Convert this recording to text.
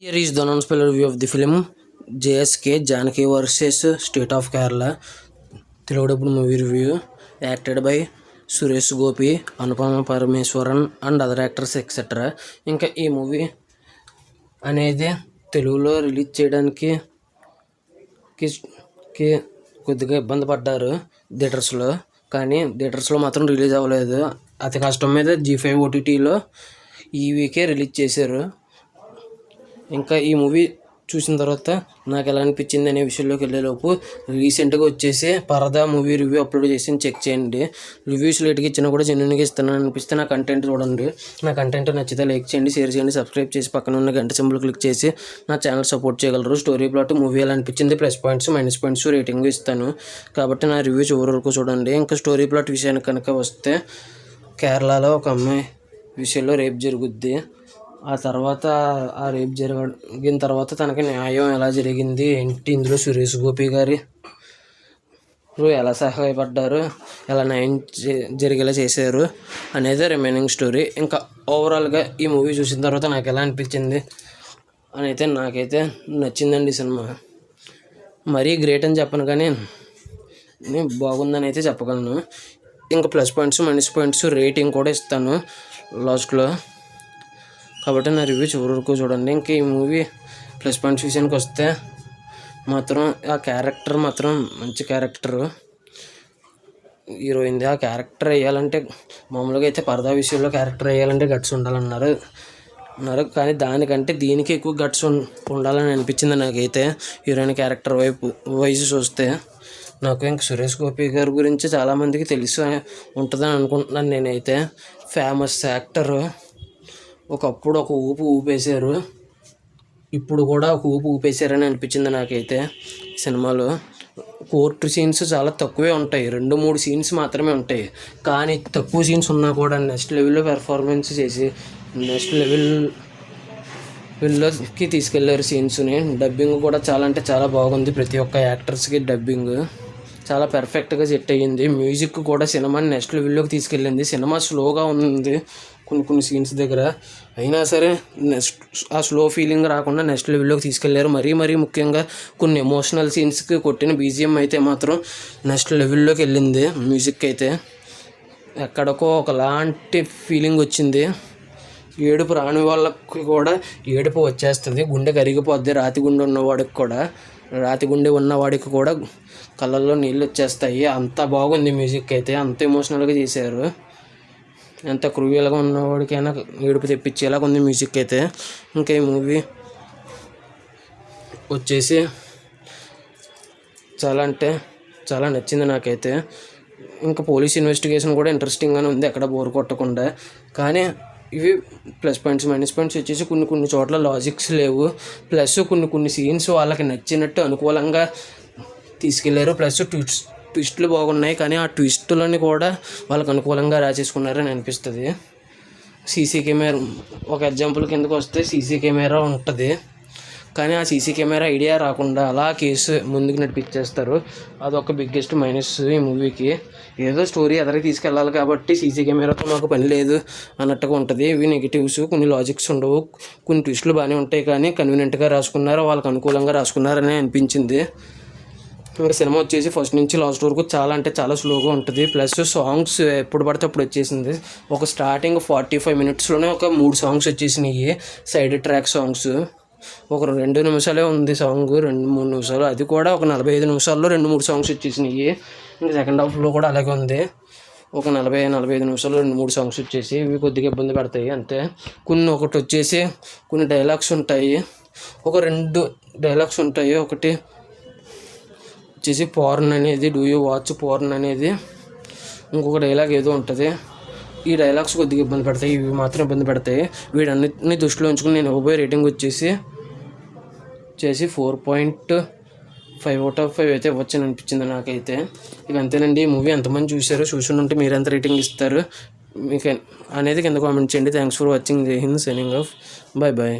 Here is the non-spoiler review of the film JSK Janaki vs State of Kerala. Telugu dubbed movie review acted by Suresh Gopi, Anupama Parameswaran and other actors etcetera. ఇంకా ఈ movie అనేది తెలుగులో release చేయడానికి కొద్దిగా ఇబ్బంది పడ్డారు థియేటర్స్లో. కానీ థియేటర్స్లో మాత్రం రిలీజ్ అవ్వలేదు. అతి కష్టం మీద G5 OTTలో ఈ వీకే రిలీజ్ చేశారు. ఇంకా ఈ మూవీ చూసిన తర్వాత నాకు ఎలా అనిపించింది అనే విషయంలోకి వెళ్ళేలోపు రీసెంట్గా వచ్చేసి పరదా మూవీ రివ్యూ అప్లోడ్ చేసి చెక్ చేయండి. రివ్యూస్ లేట్గా ఇచ్చినా కూడా జెన్యున్గా ఇస్తాను అనిపిస్తే నా కంటెంట్ చూడండి. నా కంటెంట్ నచ్చితే లైక్ చేయండి, షేర్ చేయండి, సబ్స్క్రైబ్ చేసి పక్కన ఉన్న గంట సింబల్ క్లిక్ చేసి నా ఛానల్ సపోర్ట్ చేయగలరు. స్టోరీ ప్లాట్ మూవీ ఎలా అనిపించింది, plus points minus points rating ఇస్తాను. కాబట్టి నా రివ్యూ చివరి వరకు చూడండి. ఇంకా స్టోరీ ప్లాట్ విషయానికి కనుక వస్తే, కేరళలో ఒక అమ్మాయి విషయంలో రేప్ జరుగుద్ది. ఆ తర్వాత ఆ రేప్ జరిగిన తర్వాత తనకి న్యాయం ఎలా జరిగింది ఏంటి, ఇందులో సురేష్ గోపి గారు ఎలా సహాయపడ్డారు, ఎలా న్యాయం జరిగేలా చేశారు అనేది రిమైనింగ్ స్టోరీ. ఇంకా ఓవరాల్గా ఈ మూవీ చూసిన తర్వాత నాకు ఎలా అనిపించింది అని అయితే నాకైతే నచ్చిందండి సినిమా. మరీ గ్రేట్ అని చెప్పను కానీ బాగుందని అయితే చెప్పగలను. ఇంకా plus points minus points rating కూడా ఇస్తాను లాస్ట్లో. కాబట్టి నా రివ్యూ చివరి వరకు చూడండి. ఇంక ఈ మూవీ ప్లస్ పాయింట్స్ విషయానికి వస్తే మాత్రం ఆ క్యారెక్టర్ మాత్రం మంచి క్యారెక్టరు హీరోయింది. ఆ క్యారెక్టర్ వేయాలంటే మామూలుగా అయితే పరదా విషయంలో క్యారెక్టర్ వేయాలంటే గట్స్ ఉండాలన్నారు. కానీ దానికంటే దీనికి ఎక్కువ గట్స్ ఉండాలని అనిపించింది నాకైతే. హీరోయిన్ క్యారెక్టర్ వైజ్ చూస్తే నాకు ఇంక సురేష్ గోపి గారి గురించి చాలామందికి తెలిసి ఉంటుందని అనుకుంటున్నాను నేనైతే. Famous actor. ఒకప్పుడు ఒక ఊపు ఊపేశారు, ఇప్పుడు కూడా ఒక ఊపు ఊపేశారని అనిపించింది నాకైతే. సినిమాలో కోర్టు సీన్స్ చాలా తక్కువే ఉంటాయి, 2-3 సీన్స్ మాత్రమే ఉంటాయి. కానీ తక్కువ సీన్స్ ఉన్నా కూడా నెక్స్ట్ లెవెల్లో పెర్ఫార్మెన్స్ చేసి నెక్స్ట్ లెవెల్లోకి తీసుకెళ్లారు సీన్స్ని. డబ్బింగ్ కూడా చాలా అంటే చాలా బాగుంది. ప్రతి ఒక్క యాక్టర్స్కి డబ్బింగ్ చాలా పర్ఫెక్ట్గా సెట్ అయ్యింది. మ్యూజిక్ కూడా సినిమాని నెక్స్ట్ లెవెల్లోకి తీసుకెళ్ళింది. సినిమా స్లోగా ఉంది కొన్ని సీన్స్ దగ్గర, అయినా సరే ఆ స్లో ఫీలింగ్ రాకుండా నెక్స్ట్ లెవెల్లోకి తీసుకెళ్లారు. మరీ ముఖ్యంగా కొన్ని ఎమోషనల్ సీన్స్కి కొట్టిన BGM అయితే మాత్రం నెక్స్ట్ లెవెల్లోకి వెళ్ళింది. మ్యూజిక్ అయితే ఎక్కడికో ఒకలాంటి ఫీలింగ్ వచ్చింది. ఏడుపు రాని వాళ్ళకి కూడా ఏడుపు వచ్చేస్తుంది, గుండె కరిగిపోద్ది. రాతి గుండె ఉన్నవాడికి కూడా కళ్ళల్లో నీళ్ళు వచ్చేస్తాయి. అంత బాగుంది మ్యూజిక్ అయితే, అంత ఎమోషనల్గా చేశారు. ఎంత క్రూయల్గా ఉన్నవాడికైనా ఏడుపు తెప్పించేలాగా ఉంది మ్యూజిక్ అయితే. ఇంకా ఈ మూవీ వచ్చేసి చాలా అంటే చాలా నచ్చింది నాకైతే. ఇంకా పోలీస్ ఇన్వెస్టిగేషన్ కూడా ఇంట్రెస్టింగ్గానే ఉంది, ఎక్కడ బోర్ కొట్టకుండా. కానీ ఇవి ప్లస్ పాయింట్స్ మైనస్ పాయింట్స్ వచ్చేసి కొన్ని చోట్ల లాజిక్స్ లేవు. ప్లస్ కొన్ని సీన్స్ వాళ్ళకి నచ్చినట్టు అనుకూలంగా తీసుకెళ్లారు. ప్లస్ ట్విస్టులు బాగున్నాయి, కానీ ఆ ట్విస్టులని కూడా వాళ్ళకి అనుకూలంగా రాసేసుకున్నారని అనిపిస్తుంది. సీసీ కెమెరా ఒక ఎగ్జాంపుల్ కిందకు వస్తే, సీసీ కెమెరా ఉంటుంది కానీ ఆ సీసీ కెమెరా ఐడియా రాకుండా అలా కేసు ముందుకు నడిపించేస్తారు. అదొక బిగ్గెస్ట్ మైనస్ ఈ మూవీకి. ఏదో స్టోరీ ఎదరికి తీసుకెళ్ళాలి కాబట్టి సీసీ కెమెరాతో మాకు పని లేదు అన్నట్టుగా ఉంటుంది. ఇవి నెగిటివ్స్. కొన్ని లాజిక్స్ ఉండవు, కొన్ని ట్విస్టులు బాగానే ఉంటాయి, కానీ కన్వీనియంట్గా రాసుకున్నారు, వాళ్ళకి అనుకూలంగా రాసుకున్నారని అనిపించింది. ఇంకా సినిమా వచ్చేసి ఫస్ట్ నుంచి లాస్ట్ వరకు చాలా అంటే చాలా స్లోగా ఉంటుంది. ప్లస్ సాంగ్స్ ఎప్పుడు పడితే అప్పుడు వచ్చేసింది. ఒక స్టార్టింగ్ 45 మినిట్స్లోనే ఒక 3 సాంగ్స్ వచ్చేసినాయి, సైడ్ ట్రాక్ సాంగ్స్. ఒక 2 నిమిషాలే ఉంది సాంగ్, 2-3 నిమిషాలు. అది కూడా ఒక 45 నిమిషాల్లో 2-3 సాంగ్స్ వచ్చేసినాయి. ఇంకా సెకండ్ హాఫ్లో కూడా అలాగే ఉంది. ఒక 40-45 నిమిషాల్లో 2-3 సాంగ్స్ వచ్చేసి ఇవి కొద్దిగా ఇబ్బంది పడతాయి అంతే. ఒకటి వచ్చేసి కొన్ని డైలాగ్స్ ఉంటాయి, ఒక 2 డైలాగ్స్ ఉంటాయి. ఒకటి వచ్చేసి పోర్న్ అనేది, డూ యూ వాచ్ పోర్న్ అనేది. ఇంకొక డైలాగ్ ఏదో ఉంటుంది. ఈ డైలాగ్స్ కొద్దిగా ఇబ్బంది పడతాయి, ఇవి మాత్రం ఇబ్బంది పడతాయి. వీటన్నిటిని దృష్టిలో ఉంచుకుని నేను ఇవ్వబోయే రేటింగ్ వచ్చేసి 4.5/5 అయితే ఇవ్వచ్చని అనిపించింది నాకైతే. ఇక అంతేనండి. ఈ మూవీ ఎంతమంది చూసి ఉంటే మీరు ఎంత రేటింగ్ ఇస్తారు మీకు అనేది కింద కామెంట్ చేయండి. Thanks for watching. జై హింద్, సైనింగ్ ఆఫ్. బాయ్.